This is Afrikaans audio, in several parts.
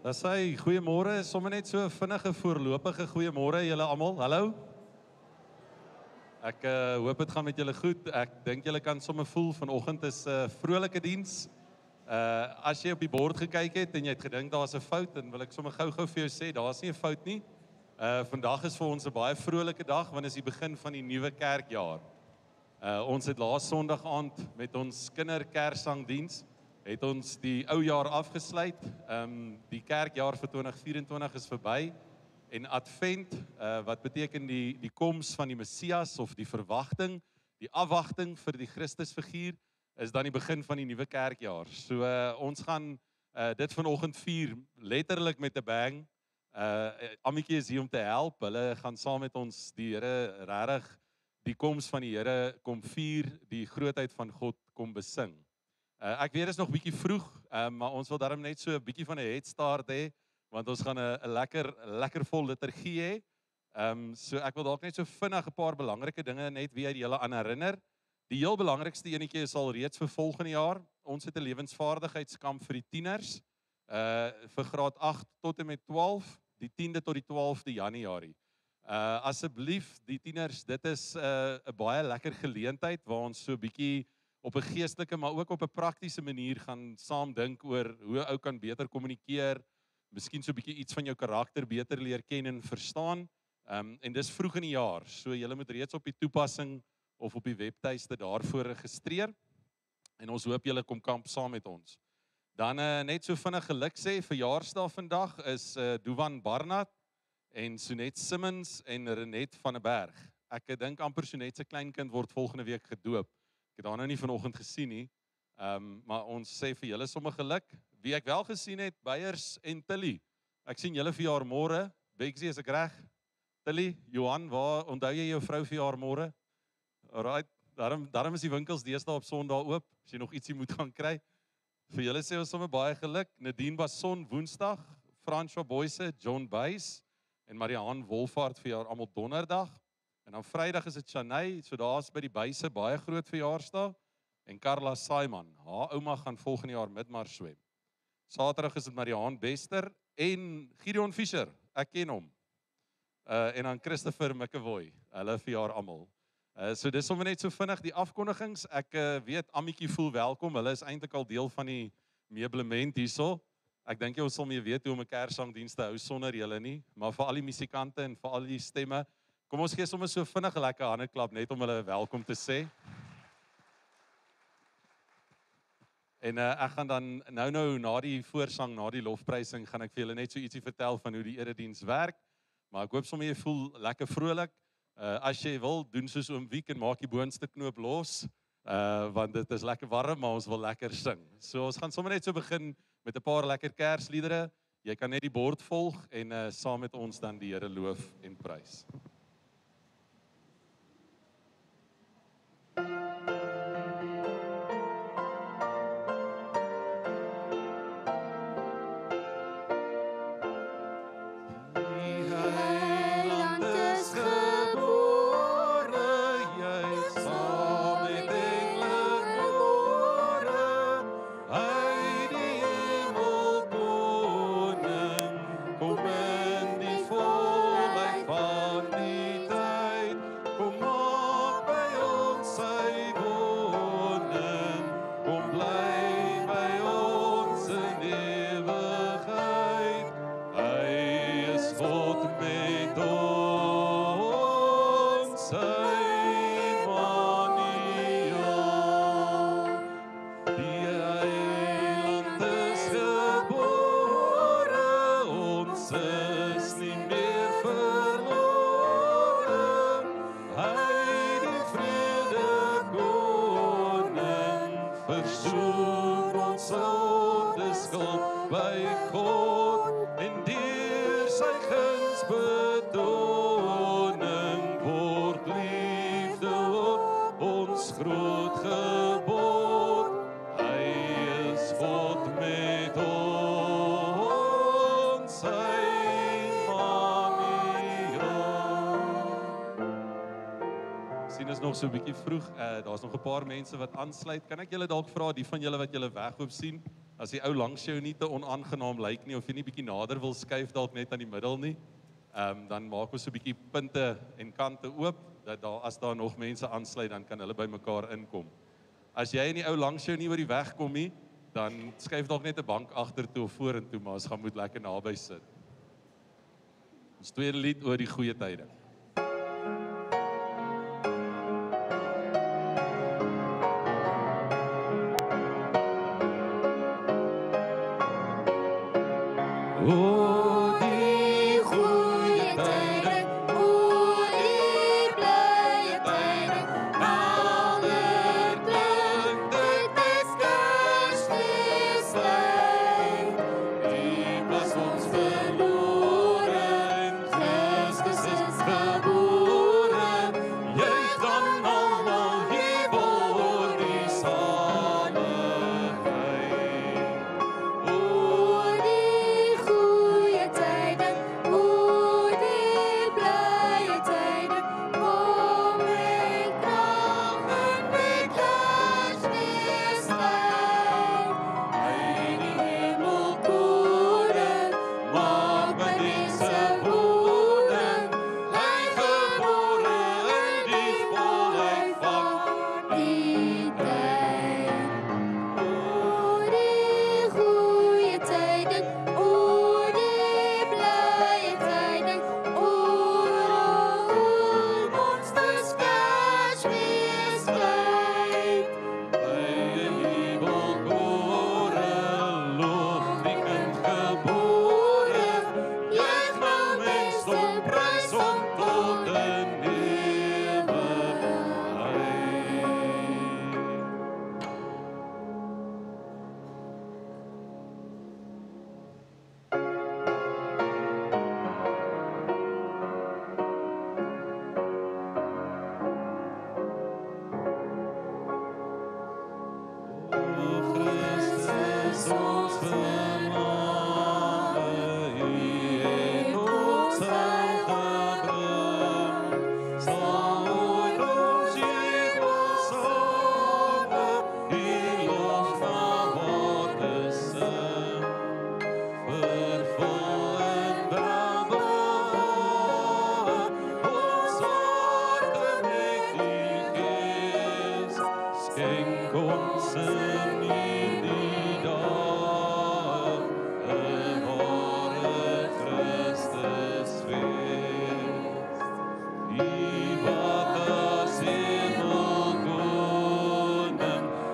Dis hy, goeiemôre, sommer net so 'n vinnige voorlopige goeiemôre julle almal. Hallo. Ek hoop dit gaan met julle goed. Ek dink julle kan sommer voel vanoggend is 'n vrolike diens. As jy op die bord gekyk het en jy het gedink daar's 'n fout, dan wil ek sommer gou-gou vir jou sê daar's nie 'n fout nie. Vandag is vir ons 'n baie vrolike dag want dit is die begin van die nuwe kerkjaar. Ons het laas Sondag aand met ons kinderkerksangdiens het ons die ou jaar afgesluit. Die kerkjaar vir 2024 is verby en Advent, wat beteken die koms van die Messias of die verwagting, die afwagting vir die Christusfiguur is dan die begin van die nuwe kerkjaar. So ons gaan dit vanoggend vier letterlik met 'n bang. Ammetjie is hier om te help. Hulle gaan saam met ons die Here regtig die koms van die Here kom vier, die grootheid van God kom besing. Ek weet dit is nog bietjie vroeg, maar ons wil daarom net so 'n bietjie van 'n head start hê, want ons gaan 'n lekker vol liturgie hê. So ek wil dalk net so vinnig 'n paar belangrike dinge net weer julle aan herinner. Die heel belangrikste enetjie is al reeds vir volgende jaar. Ons het 'n lewensvaardigheidskamp vir die tieners, vir graad 8 tot en met 12, die 10de tot die 12de Januarie. Asseblief die tieners, dit is 'n baie lekker geleentheid waar ons so 'n bietjie op 'n geestelike maar ook op 'n praktiese manier gaan saam dink oor hoe ou kan beter kommunikeer, miskien so 'n bietjie iets van jou karakter beter leer ken en verstaan. En dis vroeg in die jaar, so julle moet reeds op die toepassing of op die webtuiste daarvoor registreer. En ons hoop julle kom kamp saam met ons. Dan net so vinnig geluk sê, verjaarsdag vandag is Duvan Barnard en Sonet Simmons en Renet van der Berg. Ek dink amper Sonet se kleinkind word volgende week gedoop. Ek het haar nou nie vanoggend gesien nie, maar ons sê vir julle sommer geluk. Wie ek wel gesien het, Beyers en Tilly. Ek sien julle verjaar môre. Bexie, is ek reg? Tilly, Johan, waar onthou jy jou vrou verjaar môre? Alright, daarom is die winkels deesdae op Sondag oop, as jy nog ietsie moet gaan kry. Vir julle sê ons sommer baie geluk. Nadine Basson Woensdag, François Boyse, John Buys en Marianne Wolfhard verjaar almal Donderdag. En dan Vrydag is dit Shanay, so daar's by die Buyse baie groot verjaarsdag. En Carla Simon, haar ouma gaan volgende jaar Midmar swem. Saterdag is dit Marianne Bester en Gideon Fischer, ek ken hom. En dan Christopher McAvoy, hulle verjaar almal. So dis sommer net so vinnig die afkondigings. Ek weet Ammetjie voel welkom. Hulle is eintlik al deel van die meublement hierso. Ek dink jy ons sal mee weet hoe om 'n kerksangdiens te hou sonder julle nie, maar vir al die musikante en vir al die stemme, kom ons gee sommer so vinnig 'n lekker handeklap net om hulle welkom te sê. En ek gaan dan nou na die voorsang, na die lofprysing, gaan ek vir julle net so ietsie vertel van hoe die erediens werk. Maar ek hoop sommer jy voel lekker vrolik. As jy wil, doen soos oom Wiek en maak die boonste knoop los, want dit is lekker warm, maar ons wil lekker sing. So ons gaan sommer net so begin met 'n paar lekker kersliedere. Jy kan net die bord volg en saam met ons dan die Here loof en prys. So 'n bietjie vroeg, daar's nog 'n paar mense wat aansluit. Kan ek julle dalk vra, die van julle wat julle weghoop sien, as die ou langs jou nie te onaangenaam lyk nie, of jy nie bietjie nader wil skuif dalk net aan die middel nie, dan maak ons so 'n bietjie punte en kante oop, dat as daar nog mense aansluit, dan kan hulle by mekaar inkom. As jy en die ou langs jou nie oor die weg kom nie, dan skuif dalk net 'n bank agtertoe of vorentoe, maar ons gaan moet lekker naby sit. Ons tweede lied oor die goeie tye. O die goeie tye, o die blye tye, alder klink dit is Kersfeestyd. Diep was ons verlore, Christus is gebore, juich dan almal, hier word die saligheid. O die goeie tye, o die blye tye, kom met krag en met Kersfeestyd. Hy die hemelkore, maak by mense woning, hy gebore in die volheid van die tyd. O die goeie tye, o die blye tye, oral ons dis Kersfeestyd. By die hemelkore, lof die kind gebore, juich nou mensdom prys hom tot in ewigheid. O Christus ons vermaande, U het ons heil gebring, sal nooit ons jubelsonge, U lof van harte sing, vervul en welbehae, ons harte met U Gees, skenk ons in hierdie dag 'n ware Christusfees. U wat as hemelkoning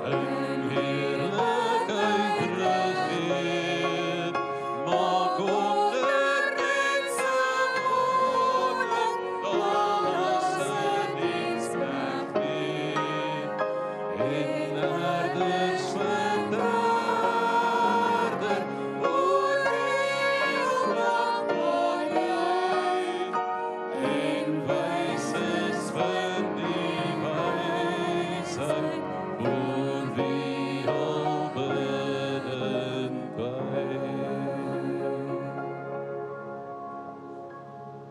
in heerlikheid regeer, maak onder mense woning, dan ons 'n diensknegt weer. En herders verderder, oordeel dan maar jy, en wyses van die wysheid, oor wie al bidden by.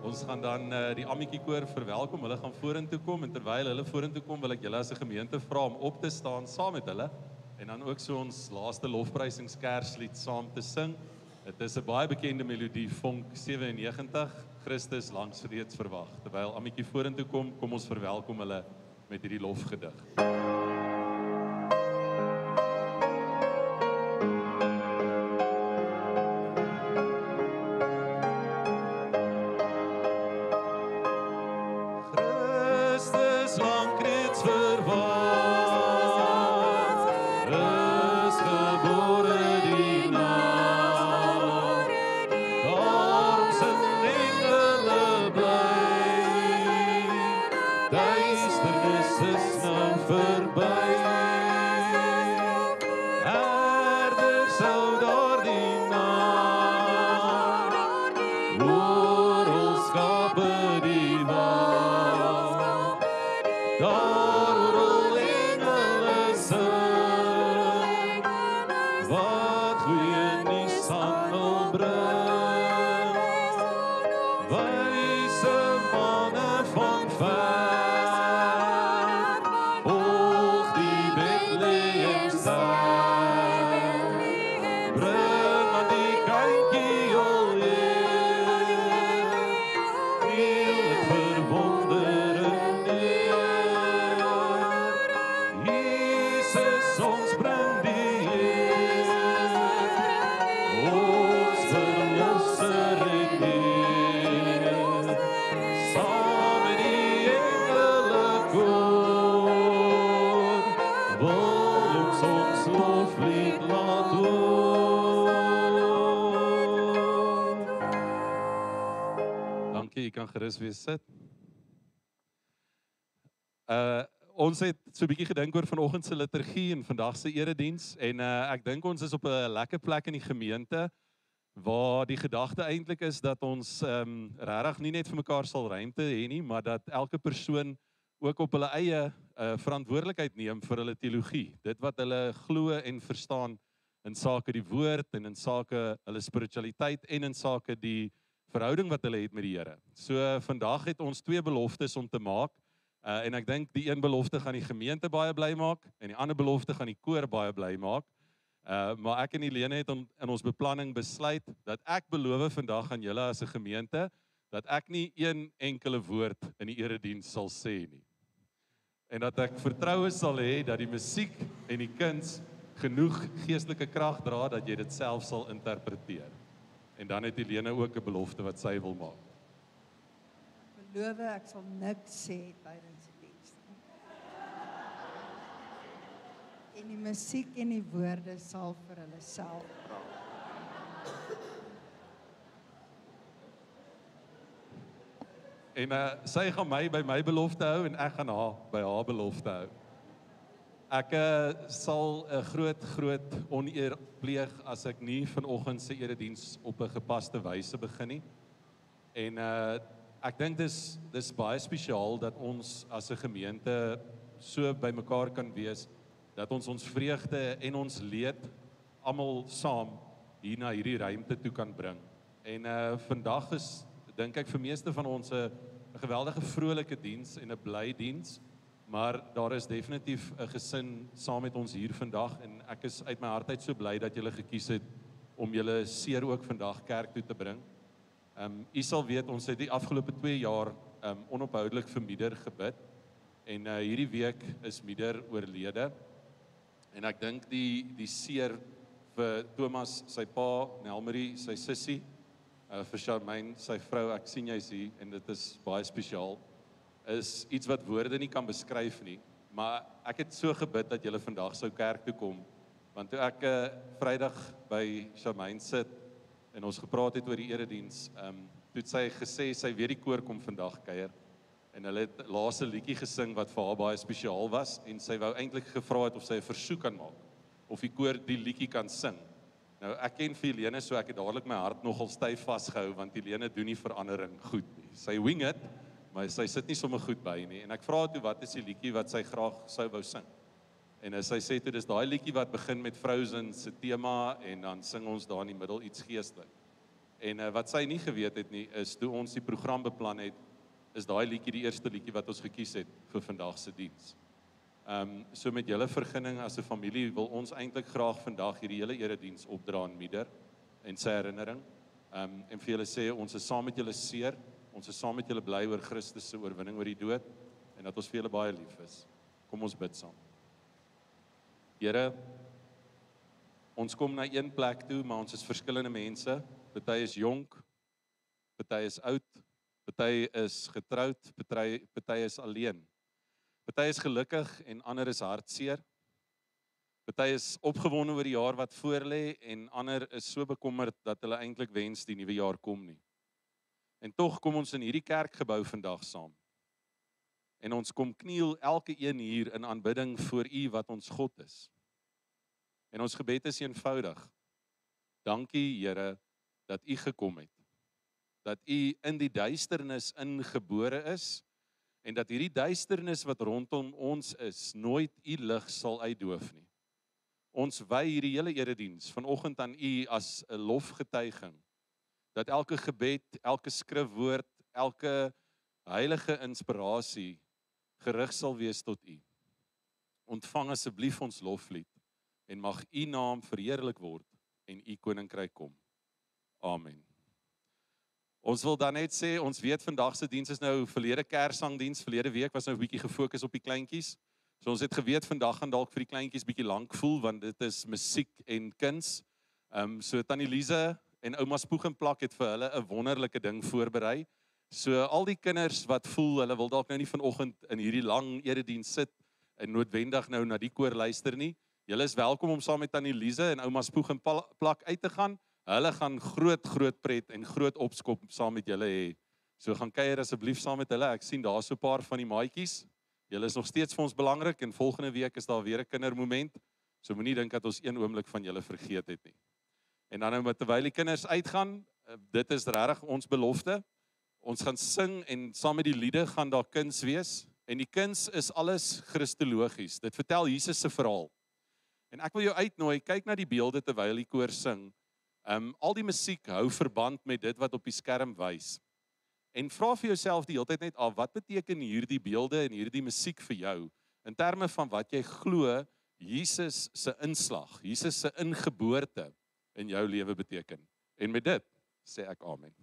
Ons gaan dan die Ammetjie koor verwelkom, hulle gaan vorentoe kom, en terwyl hulle vorentoe kom, wil ek julle as 'n gemeente vra om op te staan saam met hulle, en dan ook so ons laaste lofprysingskerslied saam te sing. Dit is 'n baie bekende melodie, Vonk 97, Christus langs reeds verwag. Terwyl Ammetjie vorentoe kom, kom ons verwelkom hulle met hierdie lofgedig. Christus lank reeds verwag, is gebore die nacht. Daarom sing engele bly, duisternis is nou verby. wil ons loflied laat hoor. Dankie, jy kan gerus weer sit. Ons het so 'n bietjie gedink oor vanoggend se liturgie en vandag se erediens en ek dink ons is op 'n lekker plek in die gemeente waar die gedagte eintlik is dat ons regtig nie net vir mekaar sal ruimte hê nie, maar dat elke persoon ook op hulle eie verantwoordelikheid neem vir hulle teologie. Dit wat hulle glo en verstaan in sake die woord en in sake hulle spiritualiteit en in sake die verhouding wat hulle het met die Here. So vandag het ons 2 beloftes om te maak. En ek dink die een belofte gaan die gemeente baie bly maak en die ander belofte gaan die koor baie bly maak. Maar ek en Helene het in ons beplanning besluit dat ek beloof vandag aan julle as 'n gemeente dat ek nie een enkele woord in die erediens sal sê nie. En dat ek vertroue sal hê dat die musiek en die kuns genoeg geestelike krag dra dat jy dit self sal interpreteer. En dan het Helene ook 'n belofte wat sy wil maak. Beloof ek sal niks sê tydens die diens nie. En die musiek en die woorde sal vir hulle self praat. En sy gaan my by my belofte hou en ek gaan haar by haar belofte hou. Ek sal 'n groot oneer pleeg as ek nie vanoggend se erediens op 'n gepaste wyse begin nie. En ek dink dis baie spesiaal dat ons as 'n gemeente so by mekaar kan wees, dat ons vreugde en ons leed almal saam hier na hierdie ruimte toe kan bring. En vandag is, dink ek, vir meeste van ons 'n geweldige vrolike diens en 'n bly diens, maar daar is definitief 'n gesin saam met ons hier vandag en ek is uit my hart uit so bly dat julle gekies het om julle seer ook vandag kerk toe te bring. U sal weet, ons het die afgelope 2 jaar onophoudelik vir Mieder gebid en hierdie week is Mieder oorlede. En ek dink die seer vir Thomas, sy pa, Nelmarie, sy sussie, vir Charmaine, sy vrou, ek sien jy's hier en dit is baie spesiaal, is iets wat woorde nie kan beskryf nie, maar ek het so gebid dat julle vandag sou kerk toe kom, want toe ek Vrydag by Charmaine sit en ons gepraat het oor die erediens, toe het sy gesê sy weet die koor kom vandag kuier en hulle het laaste liedjie gesing wat vir haar baie spesiaal was en sy wou eintlik gevra het of sy 'n versoek kan maak of die koor die liedjie kan sing. Nou ek ken vir Helene, so ek het dadelik my hart nogal styf vasgehou want Helene doen nie verandering goed nie. Sy wing it, maar sy sit nie sommer goed by nie en ek vra toe wat is die liedjie wat sy graag sou wou sing. En sy sê toe dis daai liedjie wat begin met Frozen se tema en dan sing ons daar in die middel iets geestelik. En wat sy nie geweet het nie is toe ons die program beplan het, is daai liedjie die eerste liedjie wat ons gekies het vir vandag se diens. So met julle vergunning as 'n familie wil ons eintlik graag vandag hierdie hele erediens opdra aan Mieder en sy herinnering. En vir julle sê ons is saam met julle seer, ons is saam met julle bly oor Christus se oorwinning oor die dood en dat ons vir julle baie lief is. Kom ons bid saam. Here, ons kom na een plek toe, maar ons is verskillende mense. Party is jonk, party is oud, party is getroud, party is alleen. Party is gelukkig en ander is hartseer. Party is opgewonde oor die jaar wat voorlê en ander is so bekommerd dat hulle eintlik wens die nuwe jaar kom nie. En tog kom ons in hierdie kerkgebou vandag saam. En ons kom kniel elke een hier in aanbidding voor U wat ons God is. En ons gebed is eenvoudig. Dankie Here dat U gekom het. Dat U in die duisternis ingebore is en dat hierdie duisternis wat rondom ons is, nooit U lig sal uitdoof nie. Ons wy hierdie hele erediens vanoggend aan U as 'n lofgetuiging, dat elke gebed, elke skrifwoord, elke heilige inspirasie gerig sal wees tot U. Ontvang asseblief ons loflied en mag U naam verheerlik word en U koninkryk kom. Amen. Ons wil dan net sê, ons weet vandag se diens is nou verlede Kerssangdiens, verlede week was nou 'n bietjie gefokus op die kleintjies. So ons het geweet vandag gaan dalk vir die kleintjies bietjie lank voel want dit is musiek en kuns. So Tannie Lize en ouma Spoeg en Plak het vir hulle 'n wonderlike ding voorberei. So al die kinders wat voel hulle wil dalk nou nie vanoggend in hierdie lang erediens sit noodwendig nou na die koor luister nie. Julle is welkom om saam met Tannie Lize en ouma Spoeg en Plak uit te gaan. Hulle gaan groot pret en groot opskop saam met julle hê. So gaan kuier asseblief saam met hulle. Ek sien daar so 'n paar van die maatjies. Julle is nog steeds vir ons belangrik en volgende week is daar weer 'n kindermoment. So moenie dink dat ons een oomblik van julle vergeet het nie. En dan nou terwyl die kinders uitgaan, dit is regtig ons belofte. Ons gaan sing en saam met die liede gaan daar kuns wees. En die kuns is alles christologies. Dit vertel Jesus se verhaal. En ek wil jou uitnooi, kyk na die beelde terwyl die koor sing. Al die musiek hou verband met dit wat op die skerm wys. En vra vir jouself die hele tyd net af, wat beteken hierdie beelde en hierdie musiek vir jou? In terme van wat jy glo, Jesus se inslag, Jesus se ingeboorte in jou lewe beteken. En met dit sê ek amen.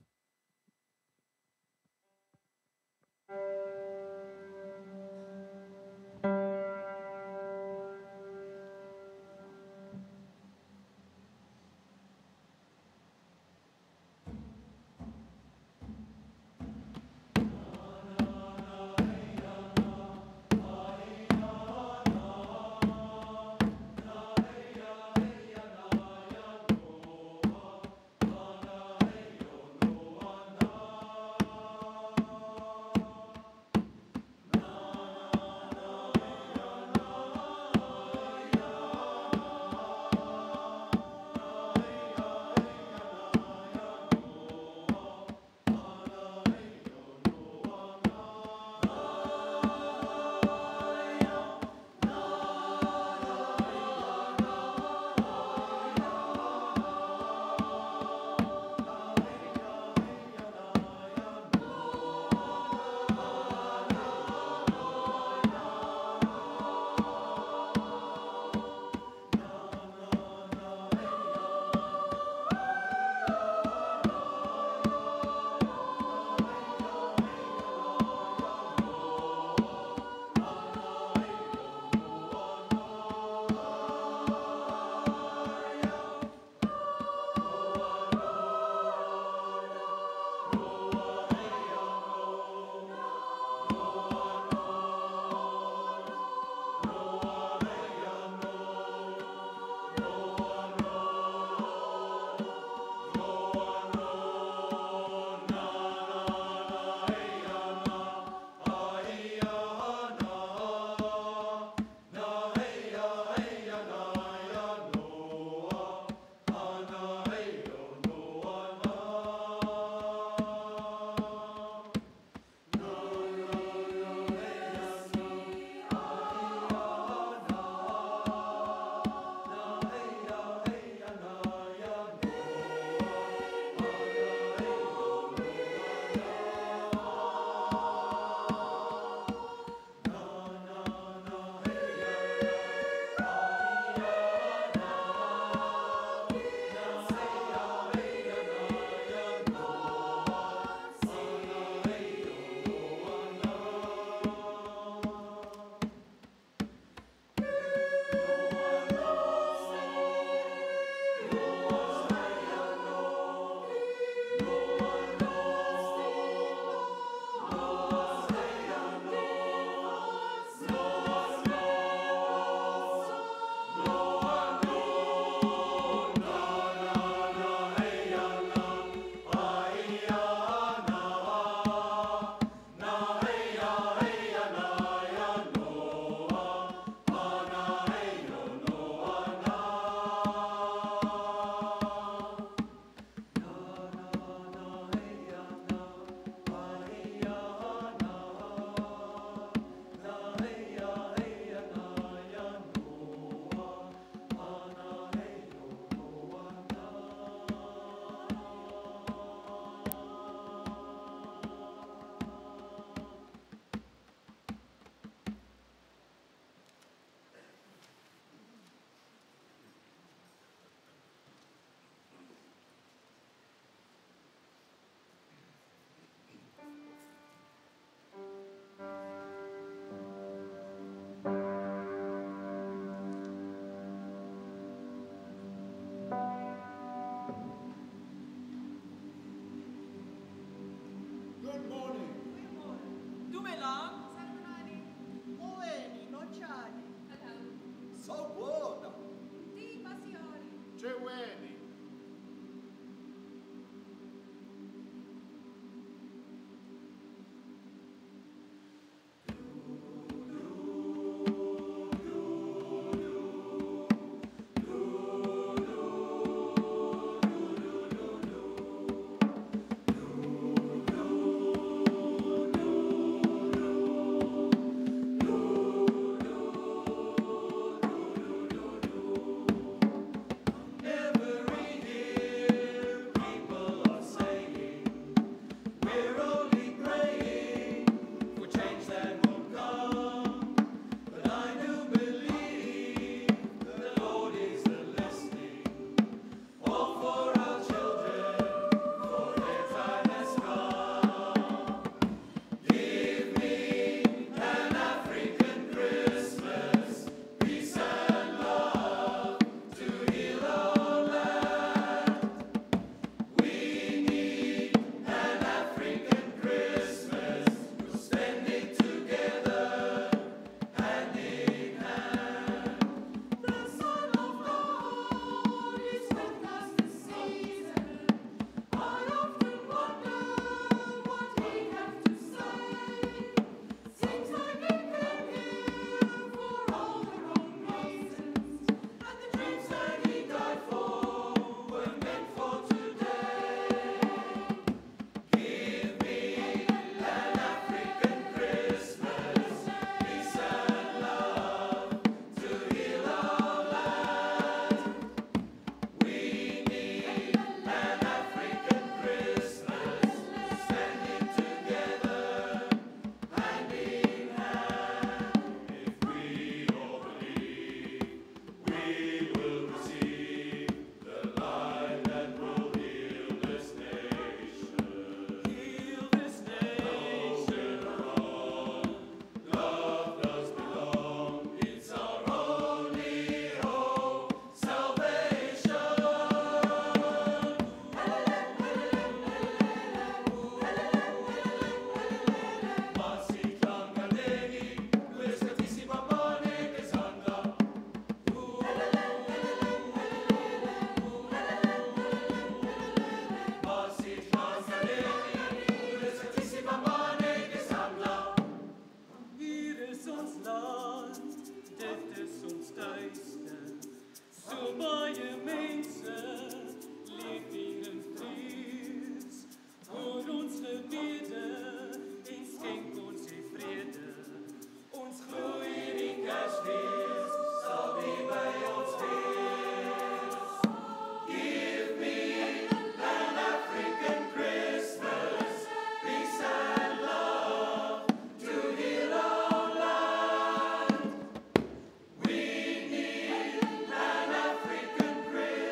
baie mense leef hier in vrees. Hoor ons gebede en skenk ons die vrede. Ons glo hierdie Kersfees sal weer by ons wees. Give me an African Christmas, peace and love to heal our land. We need an African Christmas.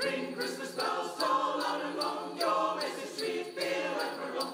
Ring Christmas bells, all out along your message, sweet, Bill and Maroon.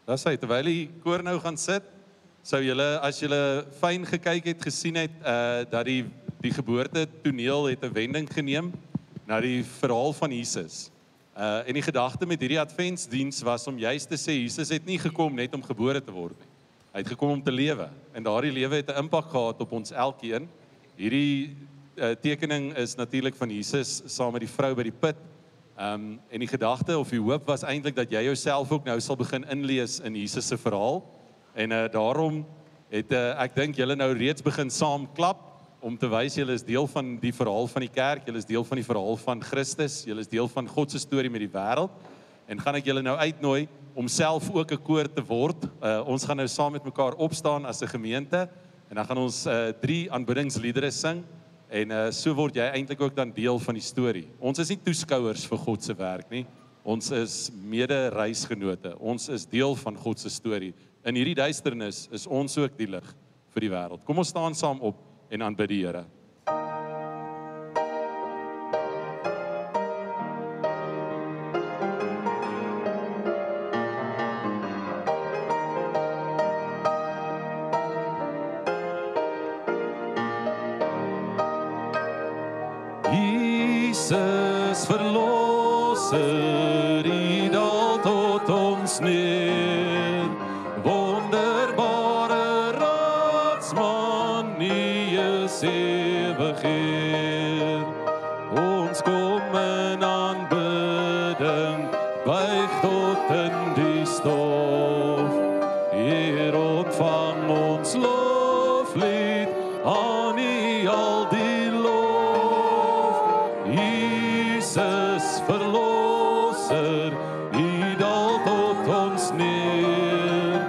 Dis hy, terwyl die koor nou gaan sit, sou julle, as julle fyn gekyk het, gesien het, dat die geboorte toneel het 'n wending geneem na die verhaal van Jesus. En die gedagte met hierdie adventsdiens was om juist te sê, Jesus het nie gekom net om gebore te word nie. Hy het gekom om te lewe. En daardie lewe het 'n impak gehad op ons elkeen. Hierdie tekening is natuurlik van Jesus saam met die vrou by die put. En die gedagte of die hoop was eintlik dat jy jouself ook nou sal begin inlees in Jesus se verhaal. En daarom het ek dink julle nou reeds begin saam klap om te wys julle is deel van die verhaal van die kerk, julle is deel van die verhaal van Christus, julle is deel van God se storie met die wêreld. En gaan ek julle nou uitnooi om self ook 'n koor te word. Ons gaan nou saam met mekaar opstaan as 'n gemeente en dan gaan ons 3 aanbiddingsliedere sing. En so word jy eintlik ook dan deel van die storie. Ons is nie toeskouers vir God se werk nie. Ons is mede-reisgenote. Ons is deel van God se storie. In hierdie duisternis is ons ook die lig vir die wêreld. Kom ons staan saam op en aanbid die Here. Jesus verlosser, die daal tot ons neer, wonderbare raadsman, nie is ewig Heer. Ons kom in aanbidding, buig tot in die stof. Heer, ontvang ons loflied, aan U al die lof. Jesus, verlosser, U daal tot ons neer.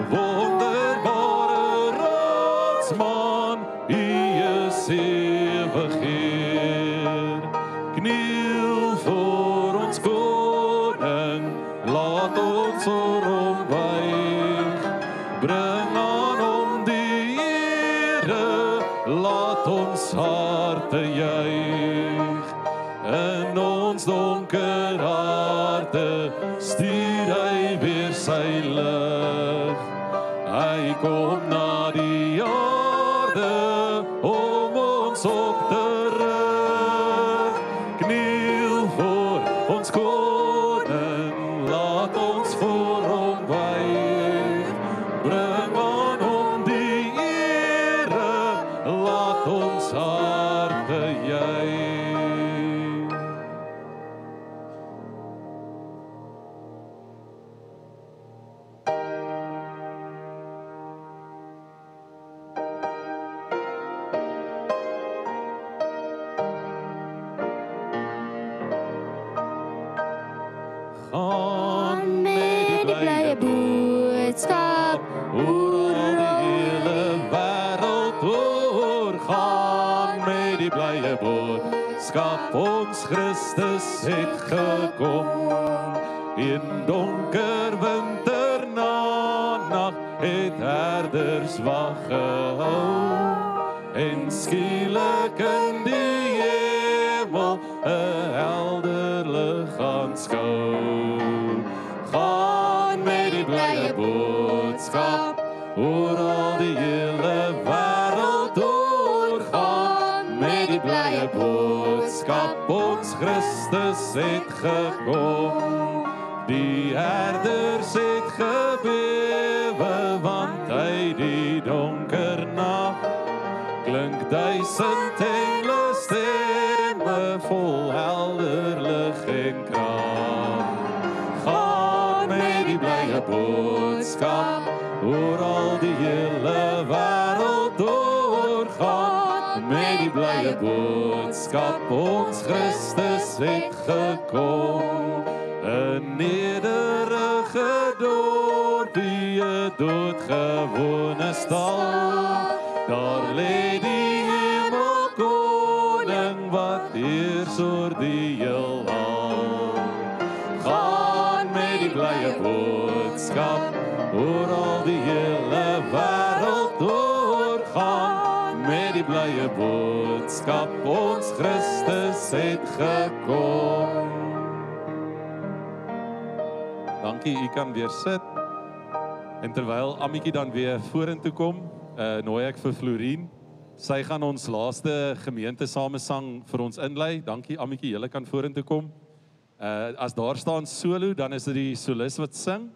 Wonderbare Raadsman, U is ewig Heer. Kniel voor ons koning, laat ons voor hom buig. Bring aan hom die Here, laat ons harte juig. In ons donker harte stuur hy weer sy lig. Hy kom na die aarde om ons op te rig. Kniel voor ons koning, laat ons voor hom buig. Bring aan hom die Here, laat ons harte juig. Gaan met die blye boodskap oor al die hele wêreld oor. Gaan met die blye boodskap, ons Christus het gekom. In donker winternag het herders wag gehou. En skielik in die hemel 'n helder lig aanskou. Gaan met die blye boodskap oor al die hele wêreld oor. Gaan met die blye boodskap, ons Christus het gekom. Die herders het gebewe, want hy die donker nag klink duisend engele stemme vol helder lig en krag. Gaan met die blye boodskap oor al die hele wêreld oor. Gaan met die blye boodskap, ons Christus het gekom. 'n nederige dorpie, 'n doodgewone stal. Daar lê die hemelkoning wat heers oor die heelal. Gaan met die blye boodskap oor al die hele wêreld oor. Gaan met die blye boodskap, ons Christus het gekom. Dankie, u kan weer sit. En terwyl Ammetjie dan weer vorentoe kom, nooi ek vir Florien. Sy gaan ons laaste gemeentesamesang vir ons inlei. Dankie Ammetjie, julle kan vorentoe kom. As daar staan solo, dan is dit die solis wat sing.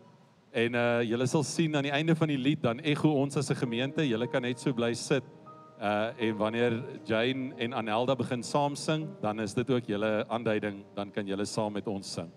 En julle sal sien aan die einde van die lied, dan ego ons as 'n gemeente. Julle kan net so bly sit. En wanneer Jane en Anelda begin saam sing, dan is dit ook julle aanduiding, dan kan julle saam met ons sing.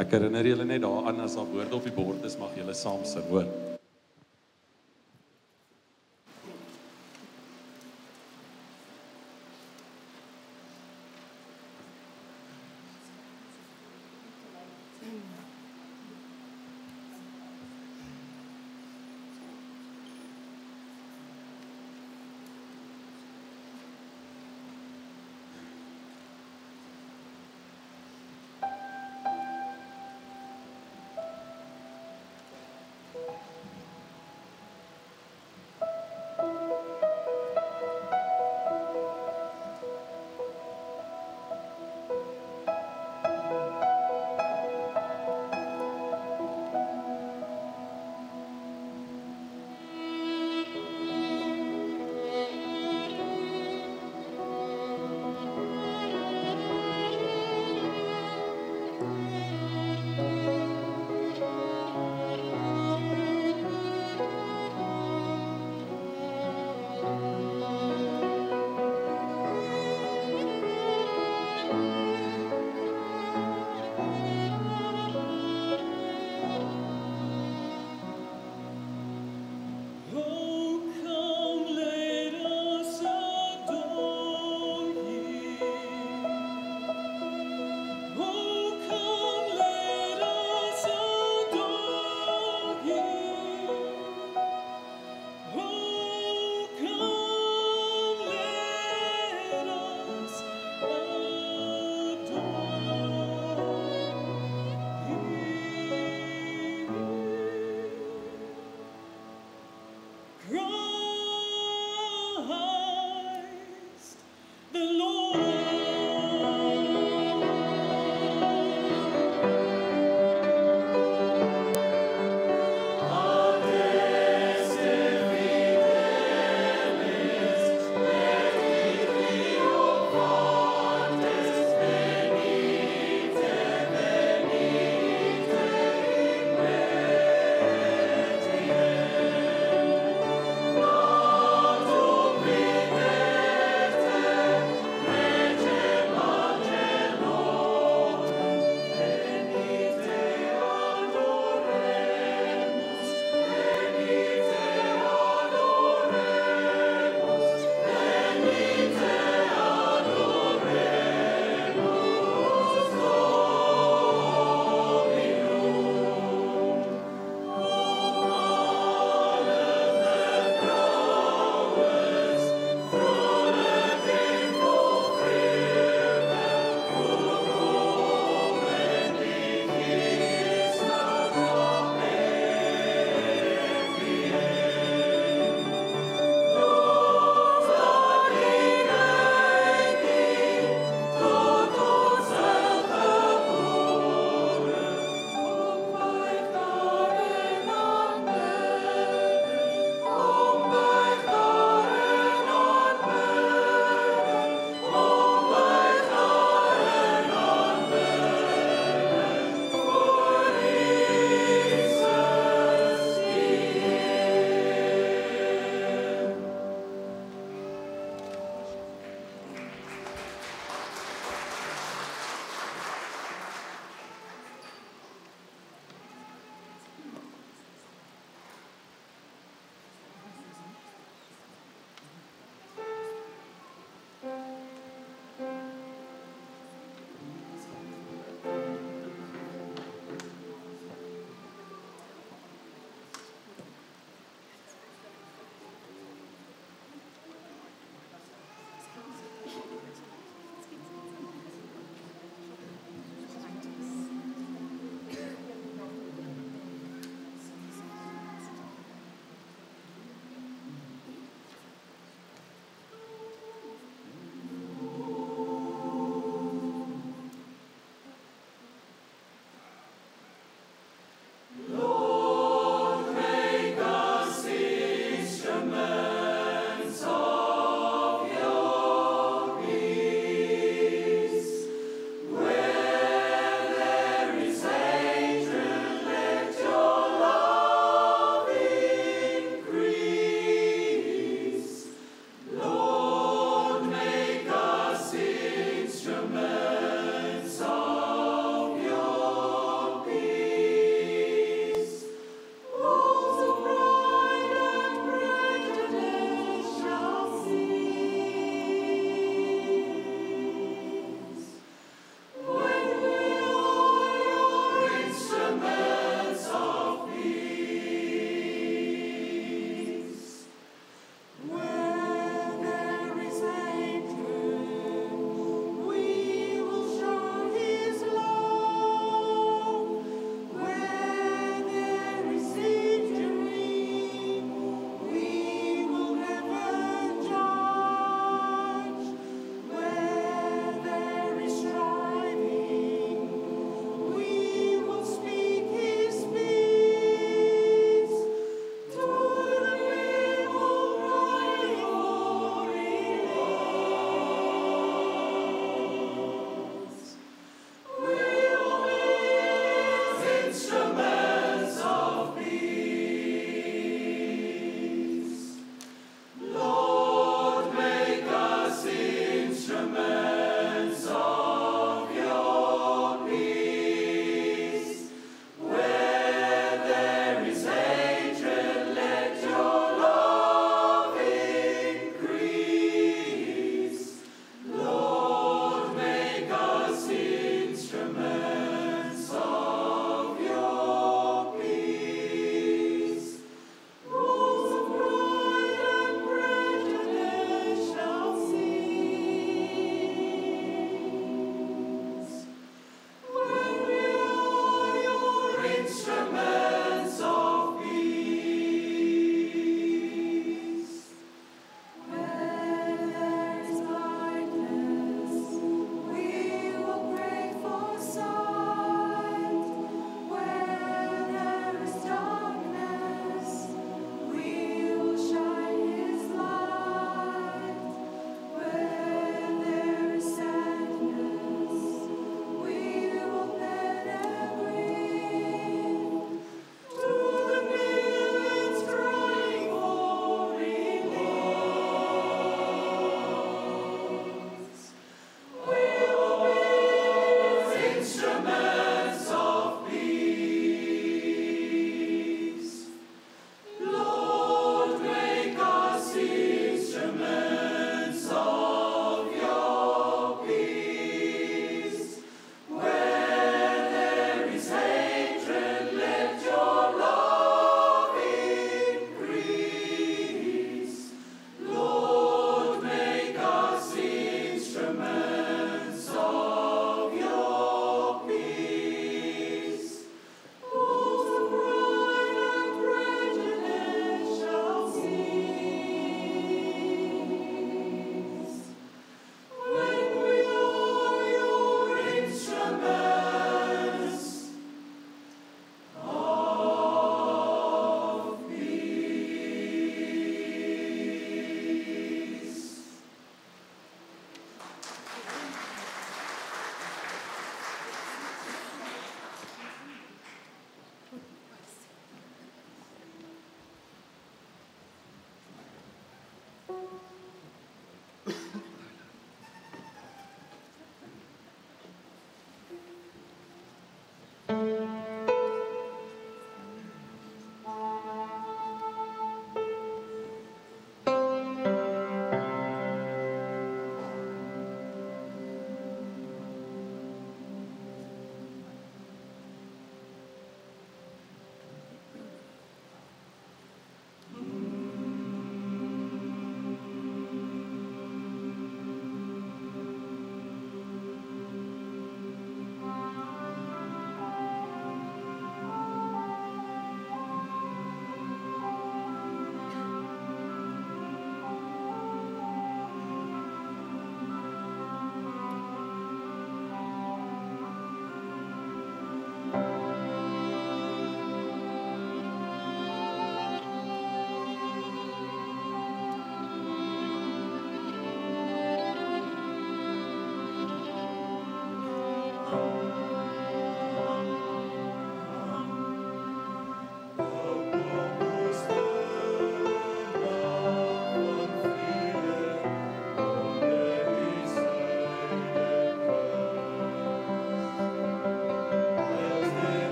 Ek herinner julle net daaraan as daar woorde op die bord is, mag julle saam sing, hoor.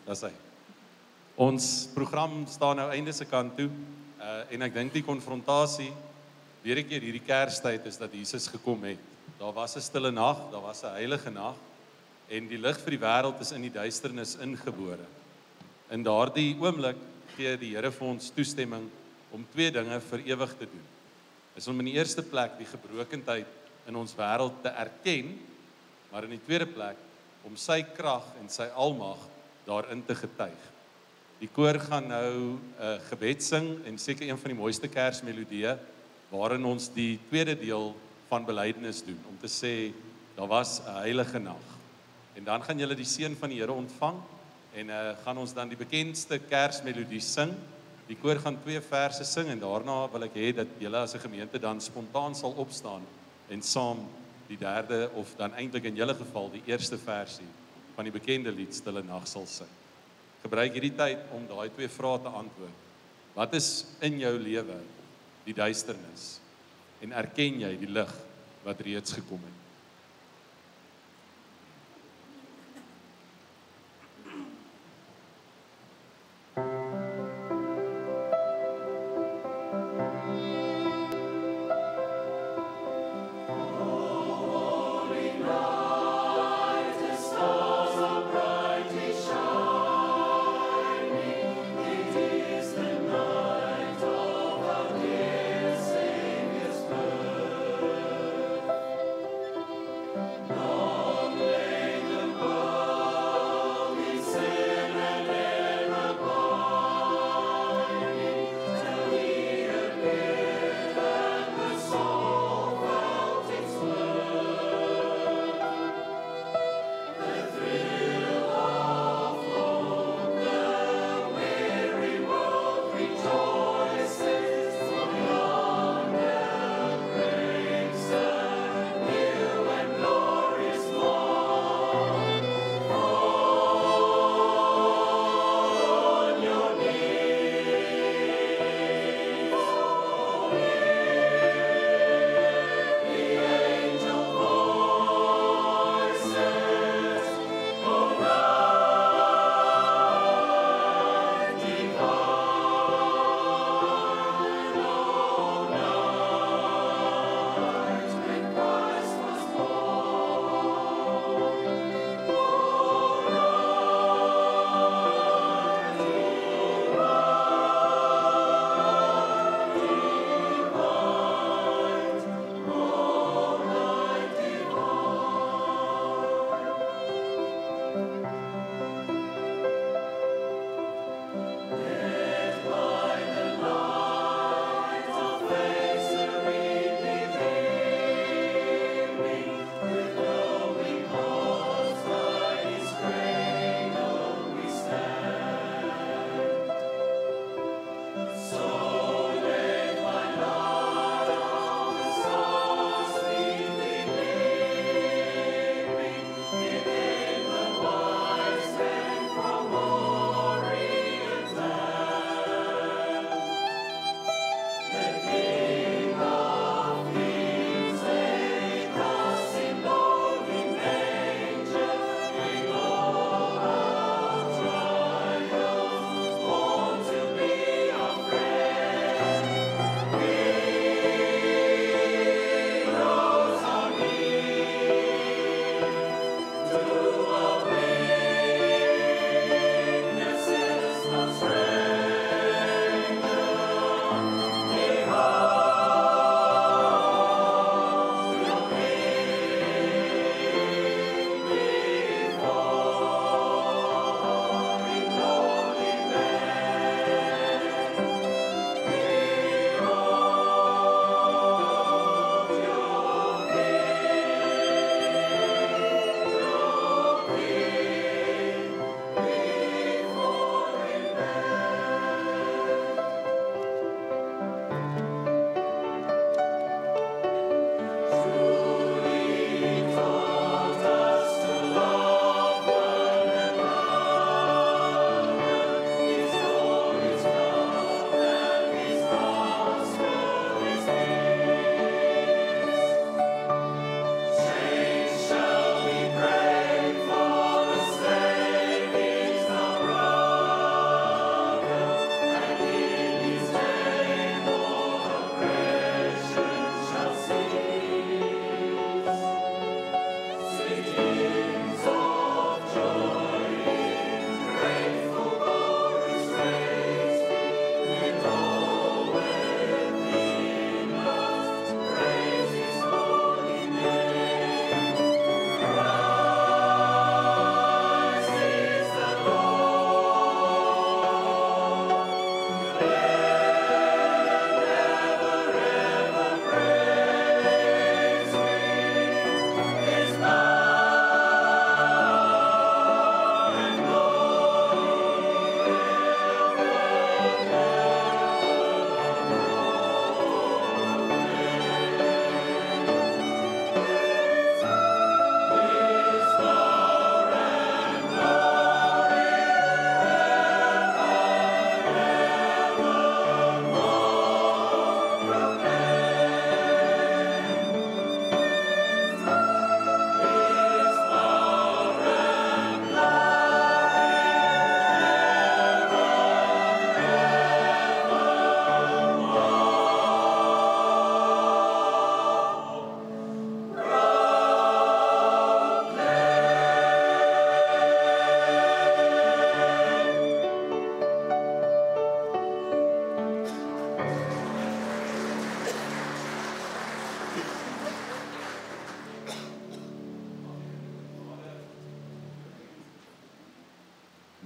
Dis hy. Ons program staan nou einde se kant toe. En ek dink die konfrontasie weer 'n keer hierdie Kerstyd is dat Jesus gekom het. Daar was 'n stille nag, daar was 'n heilige nag en die lig vir die wêreld is in die duisternis ingebore. In daardie oomblik gee die Here vir ons toestemming om twee dinge vir ewig te doen. Is om in die eerste plek die gebrokenheid in ons wêreld te erken, maar in die tweede plek om sy krag en sy almag daarin te getuig. Die koor gaan nou 'n gebed sing en seker een van die mooiste Kersmelodieë waarin ons die tweede deel van belydenis doen om te sê daar was 'n heilige nag. En dan gaan julle die seën van die Here ontvang en gaan ons dan die bekendste Kersmelodie sing. Die koor gaan 2 verse sing en daarna wil ek hê dat julle as 'n gemeente dan spontaan sal opstaan en saam die derde of dan eintlik in julle geval die eerste versie van die bekende lied Stille Nag sal sing. Gebruik hierdie tyd om daai 2 vrae te antwoord. Wat is in jou lewe die duisternis? En erken jy die lig wat reeds gekom het?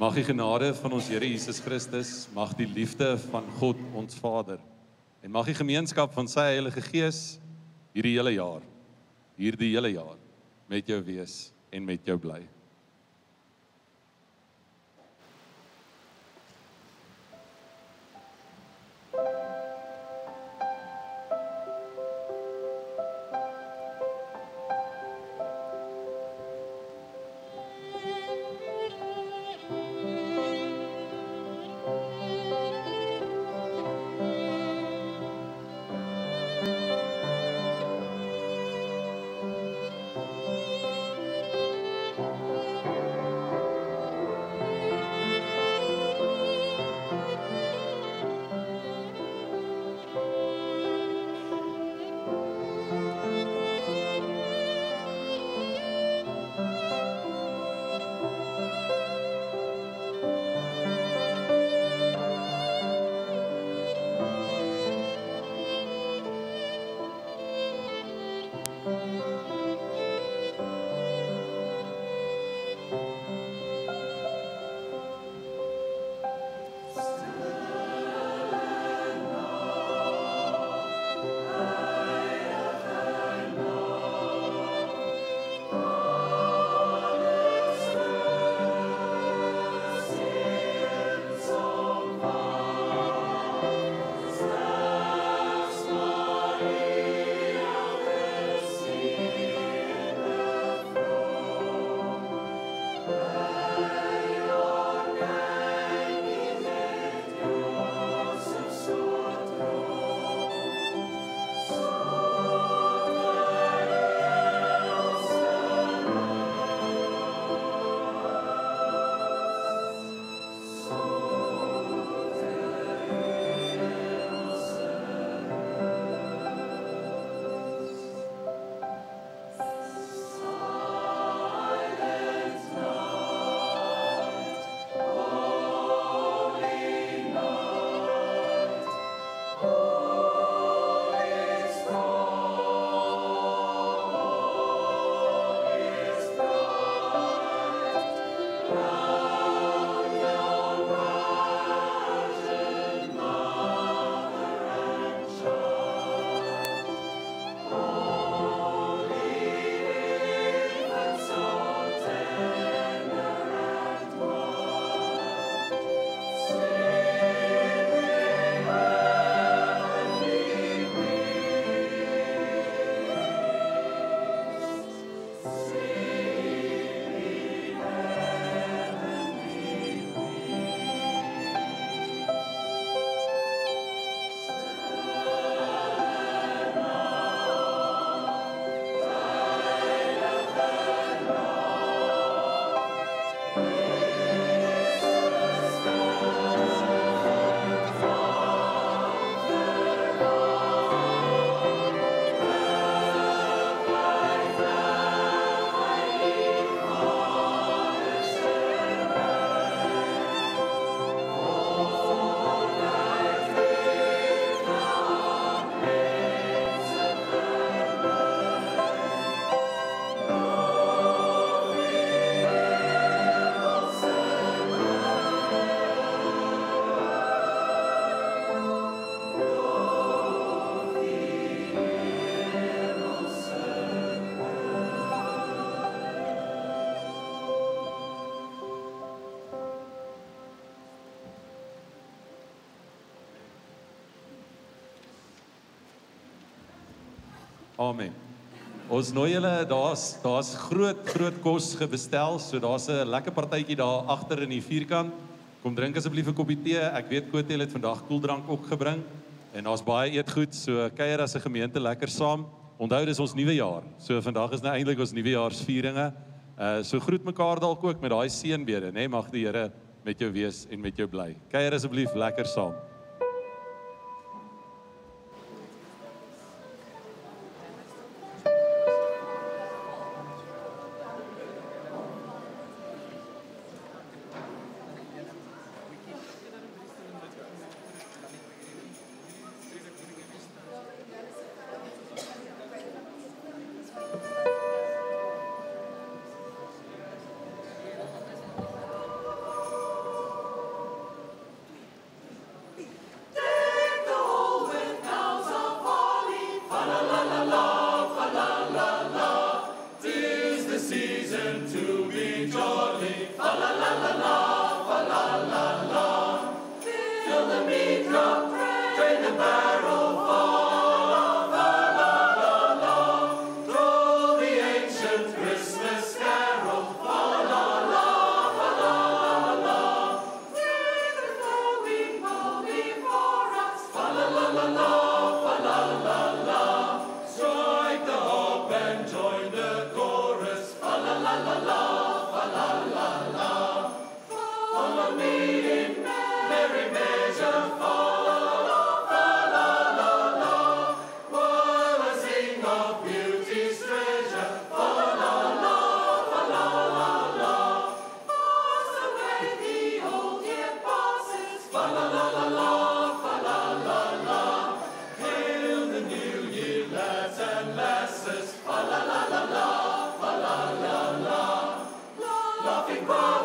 Mag die genade van ons Here Jesus Christus, mag die liefde van God ons Vader en mag die gemeenskap van sy Heilige Gees hierdie hele jaar met jou wees en met jou bly. Amen. Ons nooi julle, daar's groot kos gebestel, so daar's 'n lekker partytjie daar agter in die vierkant. Kom drink asseblief 'n koppie tee. Ek weet Kotel het vandag koeldrank ook gebring en daar's baie eetgoed, so kuier as 'n gemeente lekker saam. Onthou dis ons nuwe jaar. So vandag is nou eintlik ons nuwejaarsvieringe. So groet mekaar dalk ook met daai seënbede, né? Mag die Here met jou wees en met jou bly. Kuier asseblief lekker saam.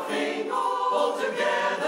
Laughing, all together.